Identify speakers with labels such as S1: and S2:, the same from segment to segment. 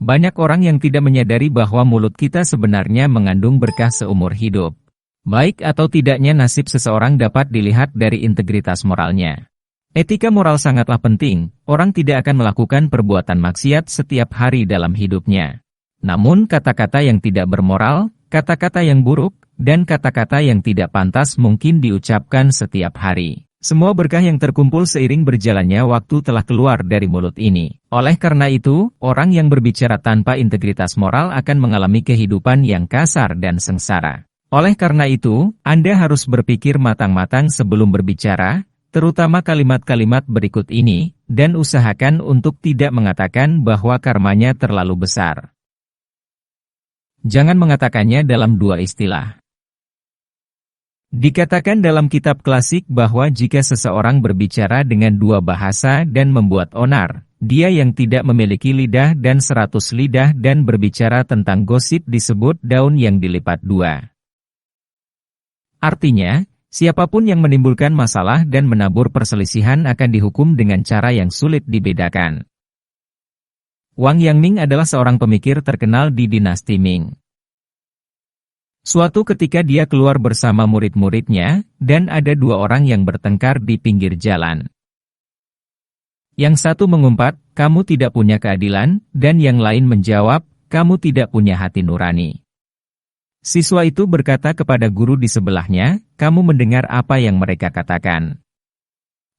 S1: Banyak orang yang tidak menyadari bahwa mulut kita sebenarnya mengandung berkah seumur hidup. Baik atau tidaknya nasib seseorang dapat dilihat dari integritas moralnya. Etika moral sangatlah penting, orang tidak akan melakukan perbuatan maksiat setiap hari dalam hidupnya. Namun kata-kata yang tidak bermoral, kata-kata yang buruk, dan kata-kata yang tidak pantas mungkin diucapkan setiap hari. Semua berkah yang terkumpul seiring berjalannya waktu telah keluar dari mulut ini. Oleh karena itu, orang yang berbicara tanpa integritas moral akan mengalami kehidupan yang kasar dan sengsara. Oleh karena itu, Anda harus berpikir matang-matang sebelum berbicara, terutama kalimat-kalimat berikut ini, dan usahakan untuk tidak mengatakan bahwa karmanya terlalu besar. Jangan mengatakannya dalam dua istilah. Dikatakan dalam kitab klasik bahwa jika seseorang berbicara dengan dua bahasa dan membuat onar, dia yang tidak memiliki lidah dan 100 lidah dan berbicara tentang gosip disebut daun yang dilipat dua. Artinya, siapapun yang menimbulkan masalah dan menabur perselisihan akan dihukum dengan cara yang sulit dibedakan. Wang Yangming adalah seorang pemikir terkenal di dinasti Ming. Suatu ketika dia keluar bersama murid-muridnya, dan ada dua orang yang bertengkar di pinggir jalan. Yang satu mengumpat, "Kamu tidak punya keadilan," dan yang lain menjawab, "Kamu tidak punya hati nurani." Siswa itu berkata kepada guru di sebelahnya, "Kamu mendengar apa yang mereka katakan?"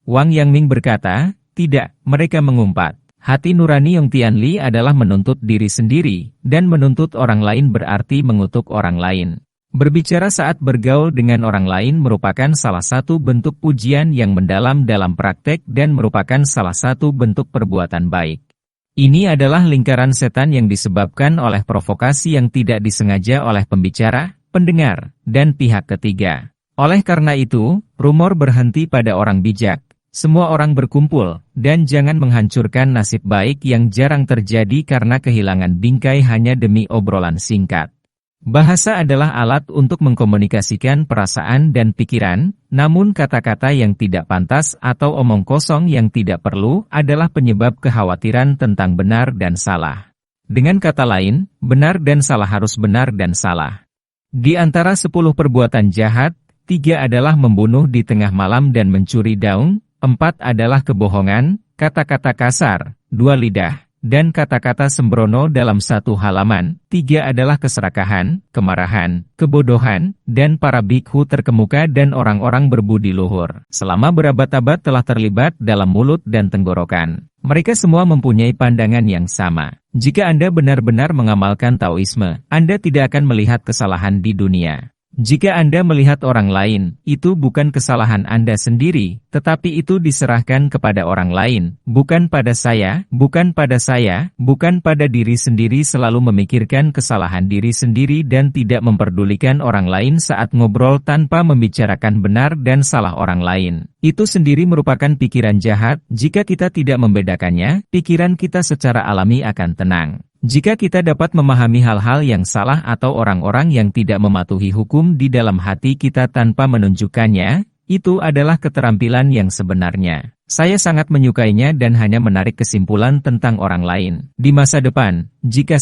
S1: Wang Yangming berkata, "Tidak," mereka mengumpat. Hati nurani Yong Tianli adalah menuntut diri sendiri, dan menuntut orang lain berarti mengutuk orang lain. Berbicara saat bergaul dengan orang lain merupakan salah satu bentuk pujian yang mendalam dalam praktek dan merupakan salah satu bentuk perbuatan baik. Ini adalah lingkaran setan yang disebabkan oleh provokasi yang tidak disengaja oleh pembicara, pendengar, dan pihak ketiga. Oleh karena itu, rumor berhenti pada orang bijak. Semua orang berkumpul, dan jangan menghancurkan nasib baik yang jarang terjadi karena kehilangan bingkai hanya demi obrolan singkat. Bahasa adalah alat untuk mengkomunikasikan perasaan dan pikiran, namun kata-kata yang tidak pantas atau omong kosong yang tidak perlu adalah penyebab kekhawatiran tentang benar dan salah. Dengan kata lain, benar dan salah harus benar dan salah. Di antara 10 perbuatan jahat, 3 adalah membunuh di tengah malam dan mencuri daun, 4 adalah kebohongan, kata-kata kasar, 2 lidah, dan kata-kata sembrono dalam 1 halaman, 3 adalah keserakahan, kemarahan, kebodohan, dan para bikhu terkemuka dan orang-orang berbudi luhur. Selama berabad-abad telah terlibat dalam mulut dan tenggorokan. Mereka semua mempunyai pandangan yang sama. Jika Anda benar-benar mengamalkan Taoisme, Anda tidak akan melihat kesalahan di dunia. Jika Anda melihat orang lain, itu bukan kesalahan Anda sendiri, tetapi itu diserahkan kepada orang lain, bukan pada saya, bukan pada saya, bukan pada diri sendiri. Selalu memikirkan kesalahan diri sendiri dan tidak memperdulikan orang lain saat ngobrol tanpa membicarakan benar dan salah orang lain. Itu sendiri merupakan pikiran jahat. Jika kita tidak membedakannya, pikiran kita secara alami akan tenang. Jika kita dapat memahami hal-hal yang salah atau orang-orang yang tidak mematuhi hukum di dalam hati kita tanpa menunjukkannya, itu adalah keterampilan yang sebenarnya. Saya sangat menyukainya dan hanya menarik kesimpulan tentang orang lain. Di masa depan, jika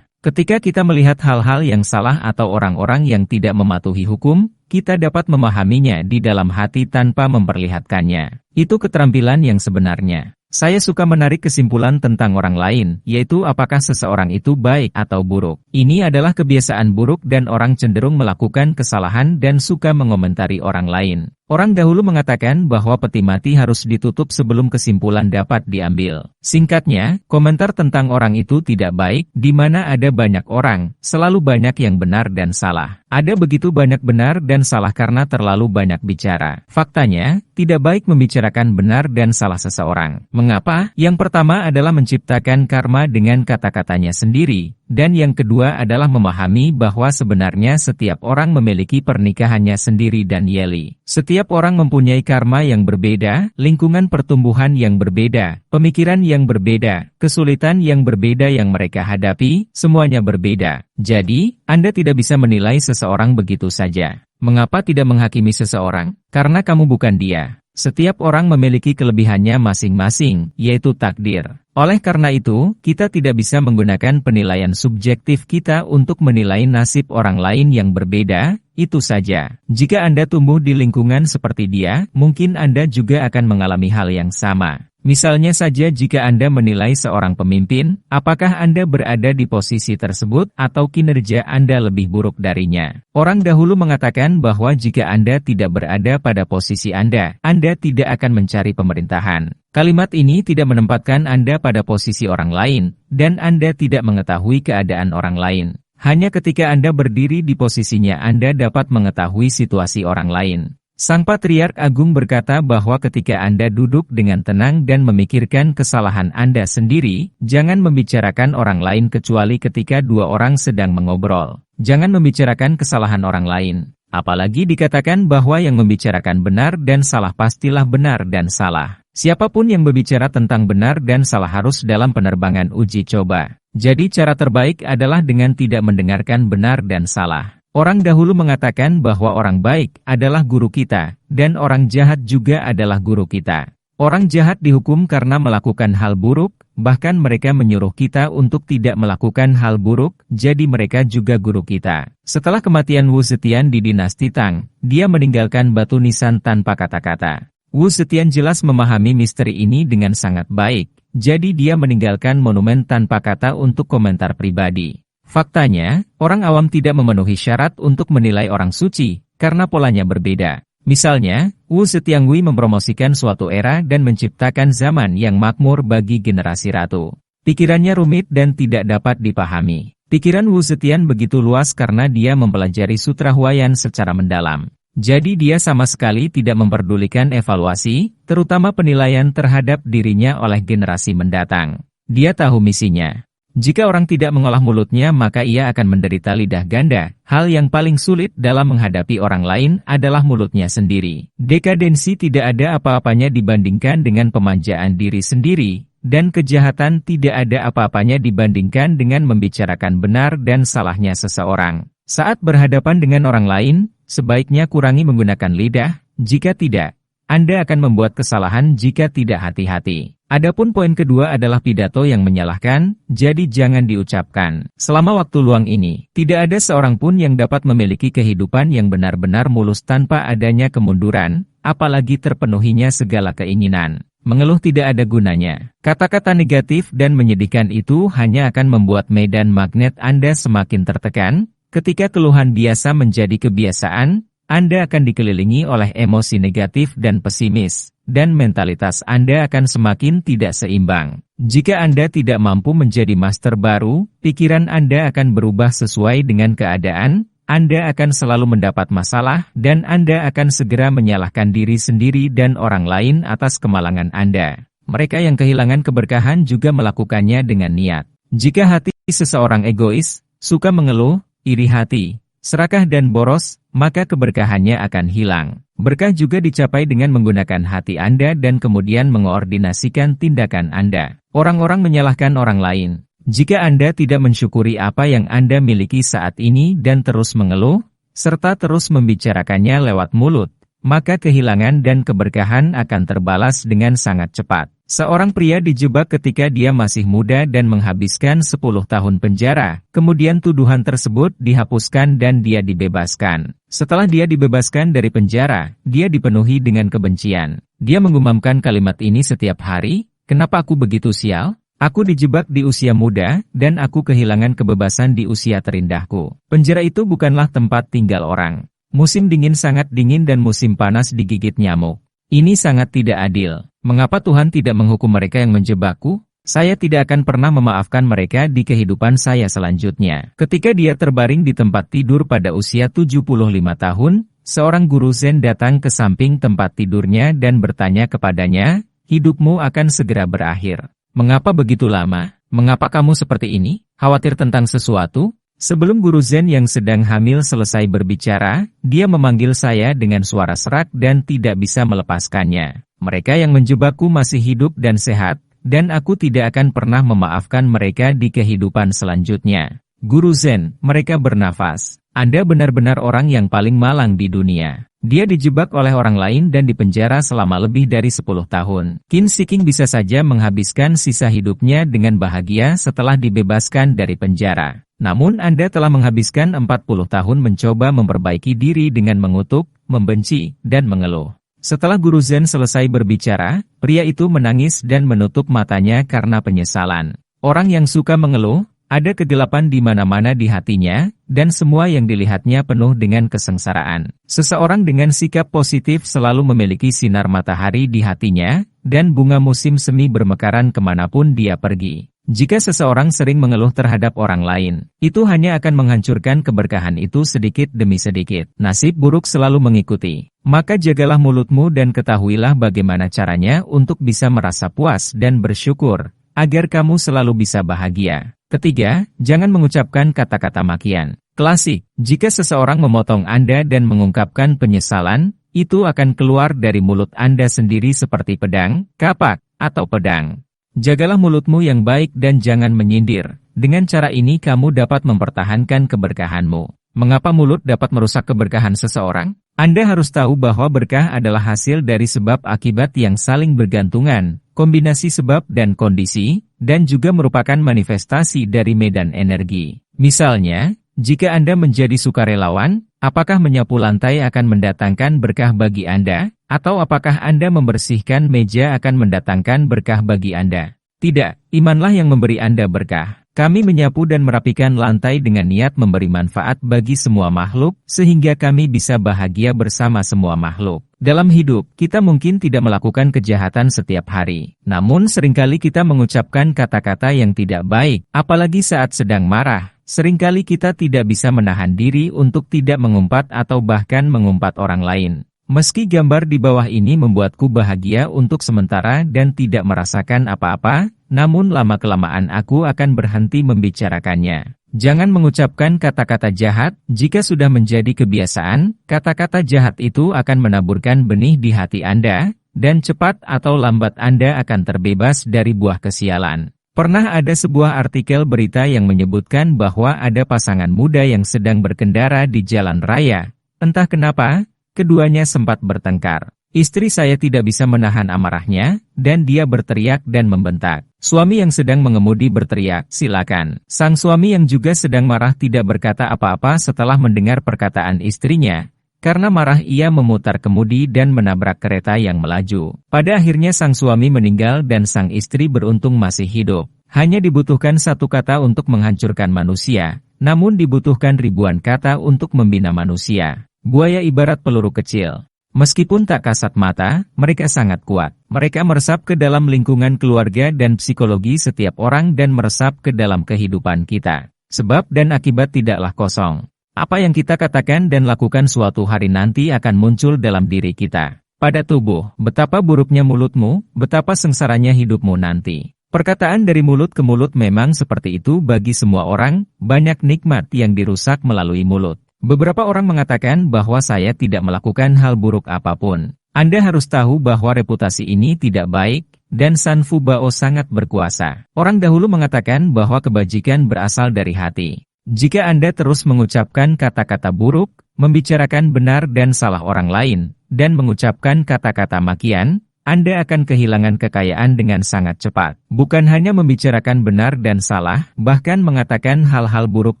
S1: ketika kita melihat hal-hal yang salah atau orang-orang yang tidak mematuhi hukum, kita dapat memahaminya di dalam hati tanpa memperlihatkannya. Itu keterampilan yang sebenarnya. Saya suka menarik kesimpulan tentang orang lain, yaitu apakah seseorang itu baik atau buruk. Ini adalah kebiasaan buruk dan orang cenderung melakukan kesalahan dan suka mengomentari orang lain. Orang dahulu mengatakan bahwa peti mati harus ditutup sebelum kesimpulan dapat diambil. Singkatnya, komentar tentang orang itu tidak baik, di mana ada banyak orang, selalu banyak yang benar dan salah. Ada begitu banyak benar dan salah karena terlalu banyak bicara. Faktanya, tidak baik membicarakan benar dan salah seseorang. Mengapa? Yang pertama adalah menciptakan karma dengan kata-katanya sendiri. Dan yang kedua adalah memahami bahwa sebenarnya setiap orang memiliki pernikahannya sendiri dan yeli. Setiap orang mempunyai karma yang berbeda, lingkungan pertumbuhan yang berbeda, pemikiran yang berbeda, kesulitan yang berbeda yang mereka hadapi, semuanya berbeda. Jadi, Anda tidak bisa menilai seseorang begitu saja. Mengapa tidak menghakimi seseorang? Karena kamu bukan dia. Setiap orang memiliki kelebihannya masing-masing, yaitu takdir. Oleh karena itu, kita tidak bisa menggunakan penilaian subjektif kita untuk menilai nasib orang lain yang berbeda, itu saja. Jika Anda tumbuh di lingkungan seperti dia, mungkin Anda juga akan mengalami hal yang sama. Misalnya saja jika Anda menilai seorang pemimpin, apakah Anda berada di posisi tersebut atau kinerja Anda lebih buruk darinya? Orang dahulu mengatakan bahwa jika Anda tidak berada pada posisi Anda tidak akan mencari pemerintahan. Kalimat ini tidak menempatkan Anda pada posisi orang lain, dan Anda tidak mengetahui keadaan orang lain. Hanya ketika Anda berdiri di posisinya Anda dapat mengetahui situasi orang lain. Sang Patriark Agung berkata bahwa ketika Anda duduk dengan tenang dan memikirkan kesalahan Anda sendiri, jangan membicarakan orang lain kecuali ketika dua orang sedang mengobrol. Jangan membicarakan kesalahan orang lain. Apalagi dikatakan bahwa yang membicarakan benar dan salah pastilah benar dan salah. Siapapun yang berbicara tentang benar dan salah harus dalam penerbangan uji coba. Jadi cara terbaik adalah dengan tidak mendengarkan benar dan salah. Orang dahulu mengatakan bahwa orang baik adalah guru kita, dan orang jahat juga adalah guru kita. Orang jahat dihukum karena melakukan hal buruk, bahkan mereka menyuruh kita untuk tidak melakukan hal buruk, jadi mereka juga guru kita. Setelah kematian Wu Zetian di dinasti Tang, dia meninggalkan batu nisan tanpa kata-kata. Wu Zetian jelas memahami misteri ini dengan sangat baik, jadi dia meninggalkan monumen tanpa kata untuk komentar pribadi. Faktanya, orang awam tidak memenuhi syarat untuk menilai orang suci, karena polanya berbeda. Misalnya, Wu Zetiangui mempromosikan suatu era dan menciptakan zaman yang makmur bagi generasi ratu. Pikirannya rumit dan tidak dapat dipahami. Pikiran Wu Zetian begitu luas karena dia mempelajari Sutra Huayan secara mendalam. Jadi dia sama sekali tidak memperdulikan evaluasi, terutama penilaian terhadap dirinya oleh generasi mendatang. Dia tahu misinya. Jika orang tidak mengolah mulutnya maka ia akan menderita lidah ganda. Hal yang paling sulit dalam menghadapi orang lain adalah mulutnya sendiri. Dekadensi tidak ada apa-apanya dibandingkan dengan pemanjaan diri sendiri, dan kejahatan tidak ada apa-apanya dibandingkan dengan membicarakan benar dan salahnya seseorang. Saat berhadapan dengan orang lain, sebaiknya kurangi menggunakan lidah, jika tidak, Anda akan membuat kesalahan jika tidak hati-hati. Adapun poin kedua adalah pidato yang menyalahkan, jadi jangan diucapkan. Selama waktu luang ini, tidak ada seorang pun yang dapat memiliki kehidupan yang benar-benar mulus tanpa adanya kemunduran, apalagi terpenuhinya segala keinginan. Mengeluh tidak ada gunanya. Kata-kata negatif dan menyedihkan itu hanya akan membuat medan magnet Anda semakin tertekan. Ketika keluhan biasa menjadi kebiasaan, Anda akan dikelilingi oleh emosi negatif dan pesimis, dan mentalitas Anda akan semakin tidak seimbang. Jika Anda tidak mampu menjadi master baru, pikiran Anda akan berubah sesuai dengan keadaan, Anda akan selalu mendapat masalah, dan Anda akan segera menyalahkan diri sendiri dan orang lain atas kemalangan Anda. Mereka yang kehilangan keberkahan juga melakukannya dengan niat. Jika hati seseorang egois, suka mengeluh, iri hati, serakah dan boros, maka keberkahannya akan hilang. Berkah juga dicapai dengan menggunakan hati Anda dan kemudian mengoordinasikan tindakan Anda. Orang-orang menyalahkan orang lain. Jika Anda tidak mensyukuri apa yang Anda miliki saat ini dan terus mengeluh, serta terus membicarakannya lewat mulut, maka kehilangan dan keberkahan akan terbalas dengan sangat cepat. Seorang pria dijebak ketika dia masih muda dan menghabiskan 10 tahun penjara, kemudian tuduhan tersebut dihapuskan dan dia dibebaskan. Setelah dia dibebaskan dari penjara, dia dipenuhi dengan kebencian. Dia menggumamkan kalimat ini setiap hari, "Kenapa aku begitu sial? Aku dijebak di usia muda, dan aku kehilangan kebebasan di usia terindahku." Penjara itu bukanlah tempat tinggal orang. Musim dingin sangat dingin dan musim panas digigit nyamuk. Ini sangat tidak adil. Mengapa Tuhan tidak menghukum mereka yang menjebakku? Saya tidak akan pernah memaafkan mereka di kehidupan saya selanjutnya. Ketika dia terbaring di tempat tidur pada usia 75 tahun, seorang guru Zen datang ke samping tempat tidurnya dan bertanya kepadanya, "Hidupmu akan segera berakhir. Mengapa begitu lama? Mengapa kamu seperti ini? Khawatir tentang sesuatu?" Sebelum guru Zen yang sedang hamil selesai berbicara, dia memanggil saya dengan suara serak dan tidak bisa melepaskannya. Mereka yang menjebakku masih hidup dan sehat, dan aku tidak akan pernah memaafkan mereka di kehidupan selanjutnya. Guru Zen, mereka bernafas. Anda benar-benar orang yang paling malang di dunia. Dia dijebak oleh orang lain dan dipenjara selama lebih dari 10 tahun. Qin Shiking bisa saja menghabiskan sisa hidupnya dengan bahagia setelah dibebaskan dari penjara. Namun Anda telah menghabiskan 40 tahun mencoba memperbaiki diri dengan mengutuk, membenci, dan mengeluh. Setelah Guru Zen selesai berbicara, pria itu menangis dan menutup matanya karena penyesalan. Orang yang suka mengeluh, ada kegelapan di mana-mana di hatinya, dan semua yang dilihatnya penuh dengan kesengsaraan. Seseorang dengan sikap positif selalu memiliki sinar matahari di hatinya, dan bunga musim semi bermekaran kemanapun dia pergi. Jika seseorang sering mengeluh terhadap orang lain, itu hanya akan menghancurkan keberkahan itu sedikit demi sedikit. Nasib buruk selalu mengikuti. Maka jagalah mulutmu dan ketahuilah bagaimana caranya untuk bisa merasa puas dan bersyukur, agar kamu selalu bisa bahagia. Ketiga, jangan mengucapkan kata-kata makian. Klasik, jika seseorang memotong Anda dan mengungkapkan penyesalan, itu akan keluar dari mulut Anda sendiri seperti pedang, kapak, atau pedang. Jagalah mulutmu yang baik dan jangan menyindir. Dengan cara ini kamu dapat mempertahankan keberkahanmu. Mengapa mulut dapat merusak keberkahan seseorang? Anda harus tahu bahwa berkah adalah hasil dari sebab akibat yang saling bergantungan, kombinasi sebab dan kondisi, dan juga merupakan manifestasi dari medan energi. Misalnya, jika Anda menjadi sukarelawan, apakah menyapu lantai akan mendatangkan berkah bagi Anda? Atau apakah Anda membersihkan meja akan mendatangkan berkah bagi Anda? Tidak, imanlah yang memberi Anda berkah. Kami menyapu dan merapikan lantai dengan niat memberi manfaat bagi semua makhluk, sehingga kami bisa bahagia bersama semua makhluk. Dalam hidup, kita mungkin tidak melakukan kejahatan setiap hari. Namun seringkali kita mengucapkan kata-kata yang tidak baik, apalagi saat sedang marah. Seringkali kita tidak bisa menahan diri untuk tidak mengumpat atau bahkan mengumpat orang lain. Meski gambar di bawah ini membuatku bahagia untuk sementara dan tidak merasakan apa-apa, namun lama-kelamaan aku akan berhenti membicarakannya. Jangan mengucapkan kata-kata jahat, jika sudah menjadi kebiasaan, kata-kata jahat itu akan menaburkan benih di hati Anda, dan cepat atau lambat Anda akan terbebas dari buah kesialan. Pernah ada sebuah artikel berita yang menyebutkan bahwa ada pasangan muda yang sedang berkendara di jalan raya. Entah kenapa, keduanya sempat bertengkar. Istri saya tidak bisa menahan amarahnya, dan dia berteriak dan membentak. Suami yang sedang mengemudi berteriak, "Silakan." Sang suami yang juga sedang marah tidak berkata apa-apa setelah mendengar perkataan istrinya. Karena marah ia memutar kemudi dan menabrak kereta yang melaju. Pada akhirnya sang suami meninggal dan sang istri beruntung masih hidup. Hanya dibutuhkan satu kata untuk menghancurkan manusia, namun dibutuhkan ribuan kata untuk membina manusia. Buaya ibarat peluru kecil. Meskipun tak kasat mata, mereka sangat kuat. Mereka meresap ke dalam lingkungan keluarga dan psikologi setiap orang dan meresap ke dalam kehidupan kita. Sebab dan akibat tidaklah kosong. Apa yang kita katakan dan lakukan suatu hari nanti akan muncul dalam diri kita. Pada tubuh, betapa buruknya mulutmu, betapa sengsaranya hidupmu nanti. Perkataan dari mulut ke mulut memang seperti itu bagi semua orang, banyak nikmat yang dirusak melalui mulut. Beberapa orang mengatakan bahwa saya tidak melakukan hal buruk apapun. Anda harus tahu bahwa reputasi ini tidak baik, dan San Fu Bao sangat berkuasa. Orang dahulu mengatakan bahwa kebajikan berasal dari hati. Jika Anda terus mengucapkan kata-kata buruk, membicarakan benar dan salah orang lain, dan mengucapkan kata-kata makian, Anda akan kehilangan kekayaan dengan sangat cepat. Bukan hanya membicarakan benar dan salah, bahkan mengatakan hal-hal buruk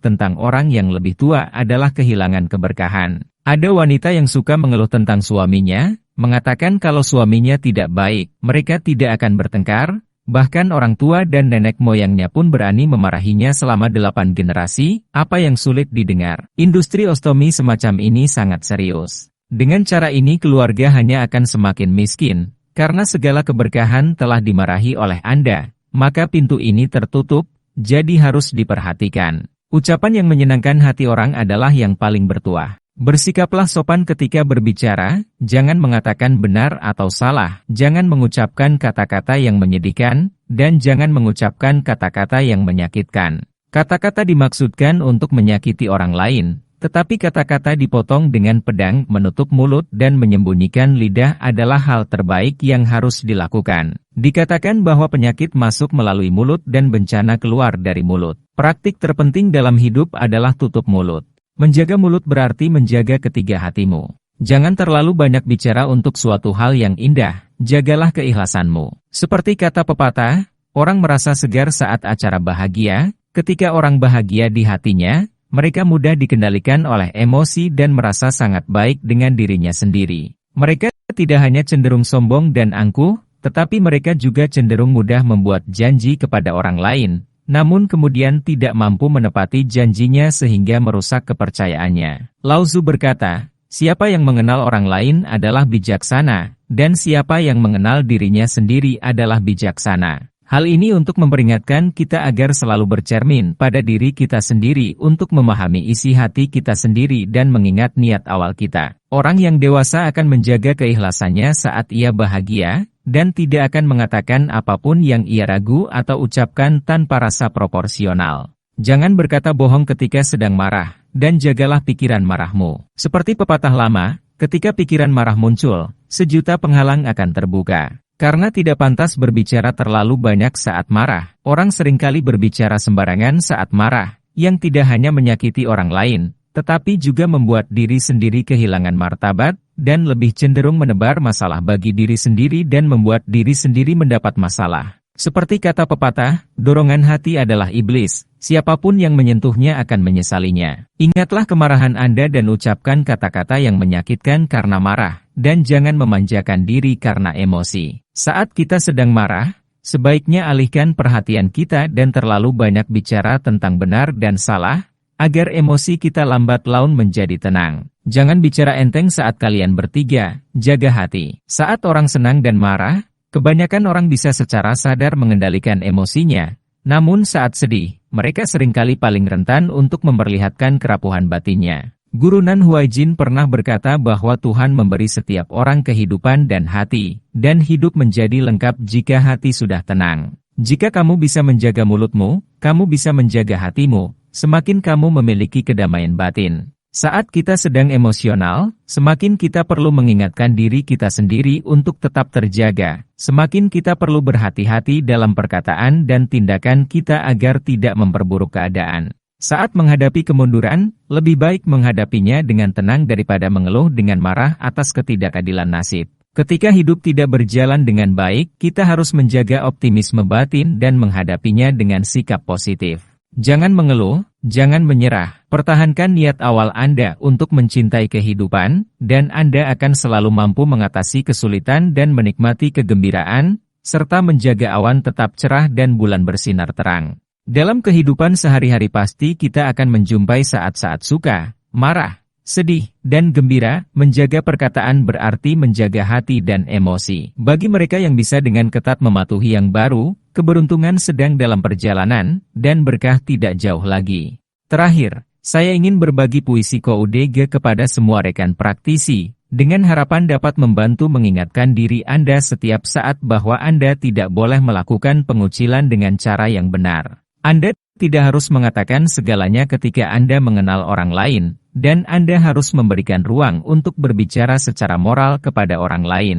S1: tentang orang yang lebih tua adalah kehilangan keberkahan. Ada wanita yang suka mengeluh tentang suaminya, mengatakan kalau suaminya tidak baik, mereka tidak akan bertengkar, bahkan orang tua dan nenek moyangnya pun berani memarahinya selama 8 generasi, apa yang sulit didengar. Industri ostomi semacam ini sangat serius. Dengan cara ini keluarga hanya akan semakin miskin. Karena segala keberkahan telah dimarahi oleh Anda, maka pintu ini tertutup, jadi harus diperhatikan. Ucapan yang menyenangkan hati orang adalah yang paling bertuah. Bersikaplah sopan ketika berbicara, jangan mengatakan benar atau salah, jangan mengucapkan kata-kata yang menyedihkan, dan jangan mengucapkan kata-kata yang menyakitkan. Kata-kata dimaksudkan untuk menyakiti orang lain. Tetapi kata-kata dipotong dengan pedang menutup mulut dan menyembunyikan lidah adalah hal terbaik yang harus dilakukan. Dikatakan bahwa penyakit masuk melalui mulut dan bencana keluar dari mulut. Praktik terpenting dalam hidup adalah tutup mulut. Menjaga mulut berarti menjaga ketiga hatimu. Jangan terlalu banyak bicara untuk suatu hal yang indah, jagalah keikhlasanmu. Seperti kata pepatah, orang merasa segar saat acara bahagia, ketika orang bahagia di hatinya, mereka mudah dikendalikan oleh emosi dan merasa sangat baik dengan dirinya sendiri. Mereka tidak hanya cenderung sombong dan angkuh, tetapi mereka juga cenderung mudah membuat janji kepada orang lain, namun kemudian tidak mampu menepati janjinya sehingga merusak kepercayaannya. Lao Tzu berkata, siapa yang mengenal orang lain adalah bijaksana, dan siapa yang mengenal dirinya sendiri adalah bijaksana. Hal ini untuk memperingatkan kita agar selalu bercermin pada diri kita sendiri untuk memahami isi hati kita sendiri dan mengingat niat awal kita. Orang yang dewasa akan menjaga keikhlasannya saat ia bahagia, dan tidak akan mengatakan apapun yang ia ragu atau ucapkan tanpa rasa proporsional. Jangan berkata bohong ketika sedang marah, dan jagalah pikiran marahmu. Seperti pepatah lama, ketika pikiran marah muncul, sejuta penghalang akan terbuka. Karena tidak pantas berbicara terlalu banyak saat marah, orang seringkali berbicara sembarangan saat marah, yang tidak hanya menyakiti orang lain, tetapi juga membuat diri sendiri kehilangan martabat, dan lebih cenderung menebar masalah bagi diri sendiri dan membuat diri sendiri mendapat masalah. Seperti kata pepatah, dorongan hati adalah iblis, siapapun yang menyentuhnya akan menyesalinya. Ingatlah kemarahan Anda dan ucapkan kata-kata yang menyakitkan karena marah, dan jangan memanjakan diri karena emosi. Saat kita sedang marah, sebaiknya alihkan perhatian kita dan terlalu banyak bicara tentang benar dan salah, agar emosi kita lambat laun menjadi tenang. Jangan bicara enteng saat kalian bertiga, jaga hati. Saat orang senang dan marah, kebanyakan orang bisa secara sadar mengendalikan emosinya, namun saat sedih, mereka seringkali paling rentan untuk memperlihatkan kerapuhan batinnya. Guru Nan Huaijin pernah berkata bahwa Tuhan memberi setiap orang kehidupan dan hati, dan hidup menjadi lengkap jika hati sudah tenang. Jika kamu bisa menjaga mulutmu, kamu bisa menjaga hatimu, semakin kamu memiliki kedamaian batin. Saat kita sedang emosional, semakin kita perlu mengingatkan diri kita sendiri untuk tetap terjaga. Semakin kita perlu berhati-hati dalam perkataan dan tindakan kita agar tidak memperburuk keadaan. Saat menghadapi kemunduran, lebih baik menghadapinya dengan tenang daripada mengeluh dengan marah atas ketidakadilan nasib. Ketika hidup tidak berjalan dengan baik, kita harus menjaga optimisme batin dan menghadapinya dengan sikap positif. Jangan mengeluh, jangan menyerah, pertahankan niat awal Anda untuk mencintai kehidupan, dan Anda akan selalu mampu mengatasi kesulitan dan menikmati kegembiraan, serta menjaga awan tetap cerah dan bulan bersinar terang. Dalam kehidupan sehari-hari pasti kita akan menjumpai saat-saat suka, marah, sedih, dan gembira. Menjaga perkataan berarti menjaga hati dan emosi. Bagi mereka yang bisa dengan ketat mematuhi yang baru, keberuntungan sedang dalam perjalanan, dan berkah tidak jauh lagi. Terakhir, saya ingin berbagi puisi Koudege kepada semua rekan praktisi, dengan harapan dapat membantu mengingatkan diri Anda setiap saat bahwa Anda tidak boleh melakukan pengucilan dengan cara yang benar. Anda tidak harus mengatakan segalanya ketika Anda mengenal orang lain, dan Anda harus memberikan ruang untuk berbicara secara moral kepada orang lain.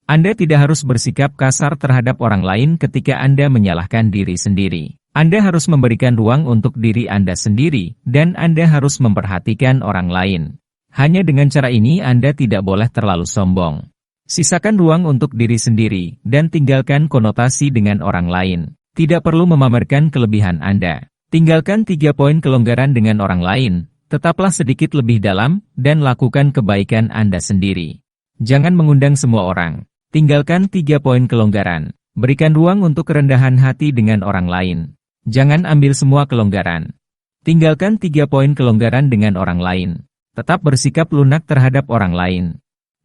S1: Anda tidak harus bersikap kasar terhadap orang lain ketika Anda menyalahkan diri sendiri. Anda harus memberikan ruang untuk diri Anda sendiri, dan Anda harus memperhatikan orang lain. Hanya dengan cara ini Anda tidak boleh terlalu sombong. Sisakan ruang untuk diri sendiri, dan tinggalkan konotasi dengan orang lain. Tidak perlu memamerkan kelebihan Anda. Tinggalkan 3 poin kelonggaran dengan orang lain, tetaplah sedikit lebih dalam, dan lakukan kebaikan Anda sendiri. Jangan mengundang semua orang. Tinggalkan 3 poin kelonggaran. Berikan ruang untuk kerendahan hati dengan orang lain. Jangan ambil semua kelonggaran. Tinggalkan 3 poin kelonggaran dengan orang lain. Tetap bersikap lunak terhadap orang lain.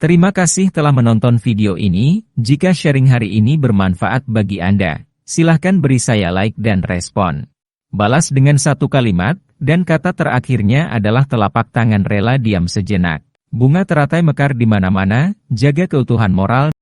S1: Terima kasih telah menonton video ini. Jika sharing hari ini bermanfaat bagi Anda, silahkan beri saya like dan respon. Balas dengan 1 kalimat, dan kata terakhirnya adalah telapak tangan rela diam sejenak. Bunga teratai mekar di mana-mana, jaga keutuhan moral